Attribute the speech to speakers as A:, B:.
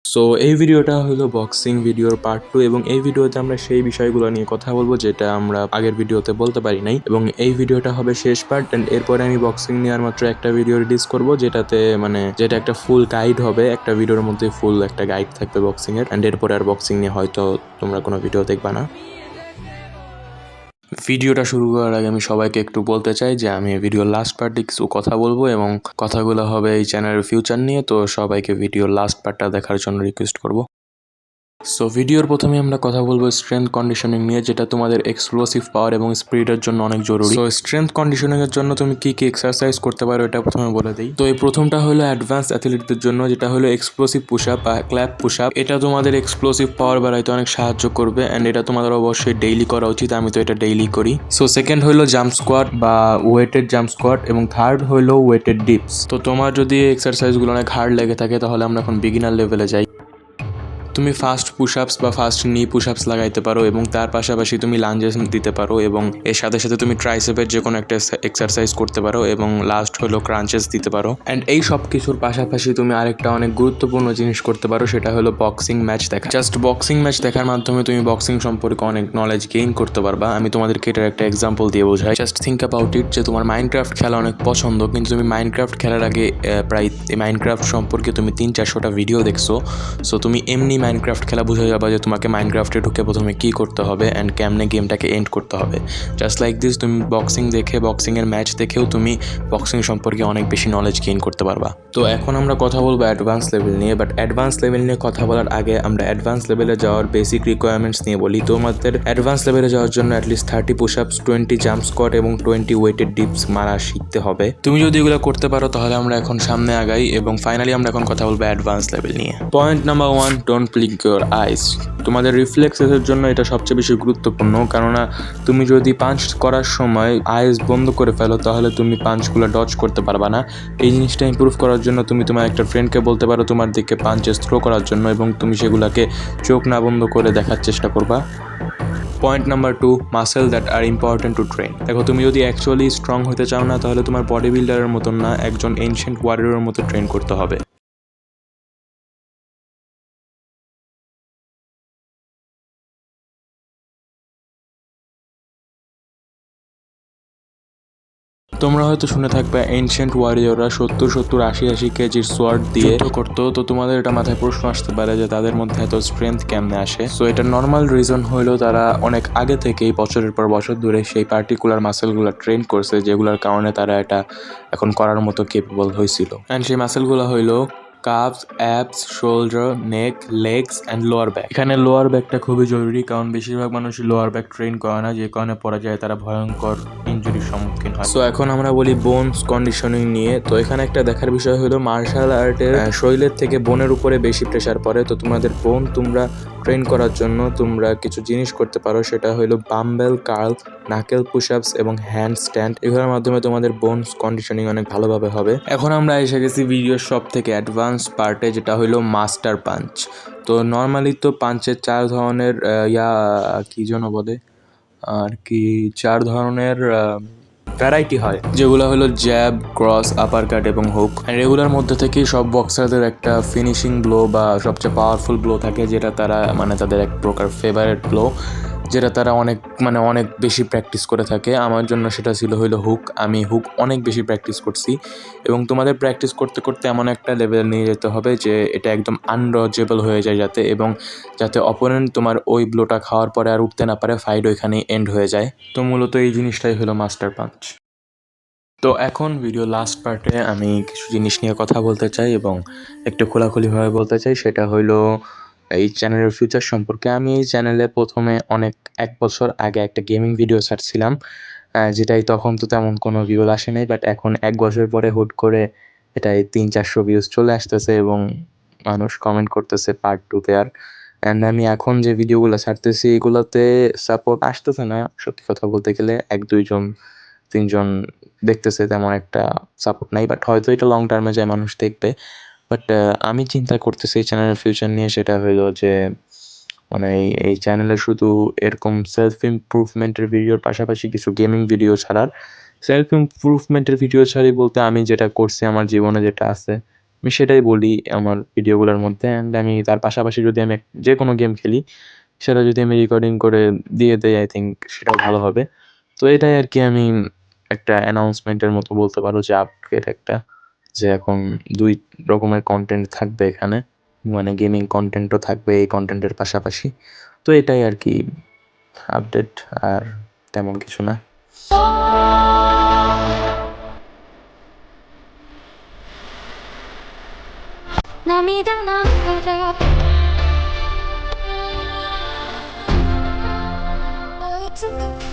A: So এই ভিডিওটা হলো বক্সিং ভিডিওর পার্ট 2 এবং এই ভিডিওতে আমরা সেই বিষয়গুলো নিয়ে কথা বলবো যেটা আমরা আগের ভিডিওতে বলতে পারি নাই, এবং এই ভিডিওটা হবে শেষ পার্ট। এন্ড এরপরে আমি বক্সিং নিয়ে আর মাত্র একটা ভিডিও রিলিজ করব, যেটা একটা ফুল গাইড হবে, একটা ভিডিওর মধ্যে ফুল একটা গাইড থাকবে বক্সিং এর। এন্ড এরপরে আর বক্সিং নিয়ে হয়তো তোমরা কোনো ভিডিও দেখবা না। ভিডিওটা শুরু করার আগে আমি সবাইকে একটু বলতে চাই যে আমি ভিডিওর লাস্ট পার্টে কিছু কথা বলবো এবং কথাগুলো হবে এই চ্যানেলের ফিউচার নিয়ে। তো সবাইকে ভিডিওর লাস্ট পার্টটা দেখার জন্য রিকোয়েস্ট করব। সো ভিডিওর প্রথমে আমরা কথা বলবো স্ট্রেংথ কন্ডিশনিং নিয়ে, যেটা তোমাদের এক্সপ্লোসিভ পাওয়ার এবং স্পিডের জন্য অনেক জরুরি। সো স্ট্রেংথ কন্ডিশনিং এর জন্য তুমি কি কি এক্সারসাইজ করতে পারো এটা প্রথমে বলে দিই। তো এই প্রথমটা হলো অ্যাডভান্স অ্যাথলিটদের জন্য, যেটা হলো এক্সপ্লোসিভ পুশ আপ বা ক্ল্যাপ পুশ আপ। এটা তোমাদের এক্সপ্লোসিভ পাওয়ার বাড়াইতে অনেক সাহায্য করবে এন্ড এটা তোমাদের অবশ্যই ডেইলি করা উচিত। আমি তো এটা ডেইলি করি। সো সেকেন্ড হলো জাম্প স্কোয়াট বা ওয়েটেড জাম্প স্কোয়াট, এবং থার্ড হলো ওয়েটেড ডিপস। তো তোমার যদি এই এক্সারসাইজগুলো অনেক হার্ড লেগে থাকে তাহলে আমরা এখন বিগিনার লেভেলে যাই। তুমি ফাস্ট পুশ আপস বা ফাস্ট নি পুশ আপস লাগাইতে পারো এবং তার পাশাপাশি তুমি লাঞ্জেস দিতে পারো, এবং এর সাথে সাথে তুমি ট্রাইসেপের যে কোনো একটা এক্সারসাইজ করতে পারো, এবং লাস্ট হলো ক্রাঞ্চেস দিতে পারো। অ্যান্ড এই সব কিছুর পাশাপাশি তুমি আরেকটা অনেক গুরুত্বপূর্ণ জিনিস করতে পারো, সেটা হলো বক্সিং ম্যাচ দেখা। জাস্ট বক্সিং ম্যাচ দেখার মাধ্যমে তুমি বক্সিং সম্পর্কে অনেক নলেজ গেইন করতে পারবা। আমি তোমাদেরকে এটার একটা এক্সাম্পল দিয়ে বোঝাই। জাস্ট থিঙ্ক অ্যাবাউট ইট যে তোমার মাইনক্রাফট খেলা অনেক পছন্দ, কিন্তু তুমি মাইনক্রাফট খেলার আগে প্রায় মাইনক্রাফট সম্পর্কে তুমি 300-400টা ভিডিও দেখছো। সো তুমি এমনি মাইনক্রাফট খেলা বুঝে যাবা যে তোমাকে মাইনক্রাফটে ঢুকে প্রথমে কী করতে হবে অ্যান্ড কেমনে গেমটাকে এন্ড করতে হবে। জাস্ট লাইক দিস তুমি বক্সিং দেখে, বক্সিংয়ের ম্যাচ দেখেও তুমি বক্সিং সম্পর্কে অনেক বেশি নলেজ গেইন করতে পারবা। তো এখন আমরা কথা বলবো অ্যাডভান্স লেভেল নিয়ে, বাট অ্যাডভান্স লেভেল নিয়ে কথা বলার আগে আমরা অ্যাডভান্স লেভেলে যাওয়ার বেসিক রিকোয়ারমেন্টস নিয়ে বলি। তোমাদের অ্যাডভান্স লেভেলে যাওয়ার জন্য অ্যাটলিস্ট 30 পুশ আপস, 20 জাম্প স্কোয়াট এবং 20 ওয়েটেড ডিপস মারা শিখতে হবে। তুমি যদি এগুলো করতে পারো তাহলে আমরা এখন সামনে আগাই, এবং ফাইনালি আমরা এখন কথা বলবো অ্যাডভান্স লেভেল নিয়ে। Point number 1, don't blink your eyes. তোমাদের রিফ্লেক্সেসের জন্য এটা সবচেয়ে বেশি গুরুত্বপূর্ণ, কেননা তুমি যদি পাঞ্চ করার সময় আইস বন্ধ করে ফেলো তাহলে তুমি পাঞ্চগুলো ডজ করতে পারবা না। এই জিনিসটা ইমপ্রুভ করার জন্য তুমি তোমার একটা ফ্রেন্ডকে বলতে পারো তোমার দিকে পাঞ্চেস থ্রো করার জন্য, এবং তুমি সেগুলোকে চোখ না বন্ধ করে দেখার চেষ্টা করবা। Point number 2, muscle that are important to train. দেখো, তুমি যদি অ্যাকচুয়ালি স্ট্রং হতে চাও না তাহলে তোমার বডি বিল্ডারের মতন না, একজন এনশিয়েন্ট ওয়ারিয়রের মতো ট্রেন করতে হবে। তোমরা হয়তো শুনে থাকবে এনশিয়েন্ট ওয়ারিয়ররা 70-80 কেজির সোয়ার্ড দিয়ে যুদ্ধ করতো। তো তোমাদের এটা মাথায় প্রশ্ন আসতে পারে যে তাদের মধ্যে এত স্ট্রেংথ কেমনে আসে। সো এটা নর্মাল রিজন হলো তারা অনেক আগে থেকেই বছরের পর বছর ধরে সেই পার্টিকুলার মাসেলগুলো ট্রেন করছে, যেগুলোর কারণে তারা এটা এখন করার মতো কেপেবল হয়েছিল। অ্যান্ড সেই মাসেলগুলো হইলো calves, abs, shoulder, neck, legs and lower back. এখানে লোয়ার ব্যাকটা খুবই জরুরি, কারণ বেশিরভাগ মানুষই লোয়ার ব্যাক ট্রেন করে না, যে কারণে পড়া যায় তারা ভয়ঙ্কর ইনজুরির সম্মুখীন হয়। সো এখন আমরা বলি বোনস কন্ডিশনিং নিয়ে। তো এখানে একটা দেখার বিষয় হলো মার্শাল আর্টের শরীরের থেকে বোনের উপরে বেশি প্রেশার পড়ে। তো তোমাদের বোন তোমরা ট্রেন করার জন্য তোমরা কিছু জিনিস করতে পারো, সেটা হলো বাম্বেল কার্ল, নাকেল পুশ আপস এবং হ্যান্ড স্ট্যান্ড। এগুলোর মাধ্যমে তোমাদের বোনস কন্ডিশনিং অনেক ভালোভাবে হবে। এখন আমরা এসে গেছি ভিডিওর সব থেকে অ্যাডভান্স পার্টে, যেটা হলো মাস্টার পাঞ্চ। তো নর্মালি তো পাঞ্চের 4 ধরনের কি যেন বলে আর কি 4 ধরনের ভ্যারাইটি হয়, যেগুলো হলো জ্যাব, ক্রস, আপার কাট এবং হুক। আর এগুলোর মধ্যে থেকেই সব বক্সারদের একটা ফিনিশিং ব্লো বা সবচেয়ে পাওয়ারফুল ব্লো থাকে, যেটা তারা তাদের এক প্রকার ফেভারিট ব্লো, যেটা তারা অনেক বেশি প্র্যাকটিস করে থাকে। আমার জন্য সেটা ছিল হইলো হুক। আমি হুক অনেক বেশি প্র্যাকটিস করছি, এবং তোমাদের প্র্যাকটিস করতে করতে এমন একটা লেভেল নিয়ে যেতে হবে যে এটা একদম আনডজেবল হয়ে যায়, যাতে অপোনেন্ট তোমার ওই ব্লোটা খাওয়ার পরে আর উঠতে না পারে, ফাইট ওইখানেই এন্ড হয়ে যায়। তো মূলত এই জিনিসটাই হলো মাস্টার পাঞ্চ। তো এখন ভিডিও লাস্ট পার্টে আমি কিছু জিনিস নিয়ে কথা বলতে চাই এবং একটু খোলাখুলিভাবে বলতে চাই, সেটা হইলো এই চ্যানেলের ফিউচার সম্পর্কে। আমি এই চ্যানেলে প্রথমে 1 বছর আগে একটা গেমিং ভিডিও ছাড়ছিলাম, যেটাই তখন তো তেমন কোনো ভিউ আসে নাই, বাট এখন 1 বছর পরে হুট করে এটাই 300-400 ভিউজ চলে আসতেছে এবং মানুষ কমেন্ট করতেছে পার্ট 2 আর। অ্যান্ড আমি এখন যে ভিডিওগুলো ছাড়তেছি এগুলোতে সাপোর্ট আসতেছে না, সত্যি কথা বলতে গেলে 1-2-3 জন দেখতেছে, তেমন একটা সাপোর্ট নাই, বাট হয়তো এটা লং টার্মে যায় মানুষ দেখবে। বাট আমি চিন্তা করতেছি এই চ্যানেলের ফিউচার নিয়ে, সেটা হলো যে এই চ্যানেলে শুধু এরকম সেলফ ইমপ্রুভমেন্টের ভিডিওর পাশাপাশি কিছু গেমিং ভিডিও ছাড়ার। সেলফ ইমপ্রুভমেন্টের ভিডিও ছাড়ি বলতে আমি যেটা করছি আমার জীবনে যেটা আছে আমি সেটাই বলি আমার ভিডিওগুলোর মধ্যে। অ্যান্ড আমি তার পাশাপাশি যদি আমি যে কোনো গেম খেলি, সেটা যদি আমি রেকর্ডিং করে দিয়ে দেই, আই থিংক সেটাও ভালো হবে। তো এটাই আরকি আমি একটা অ্যানাউন্সমেন্টের মতো বলতে পারো যে আপডেট একটা, যে এখন ২ রকমের কনটেন্ট থাকবে এখানে। মানে গেমিং কনটেন্টও থাকবে এই কনটেন্টের পাশাপাশি। তো এটাই আরকি আপডেট, আর তেমন কিছু না।
B: 涙ながら追いつく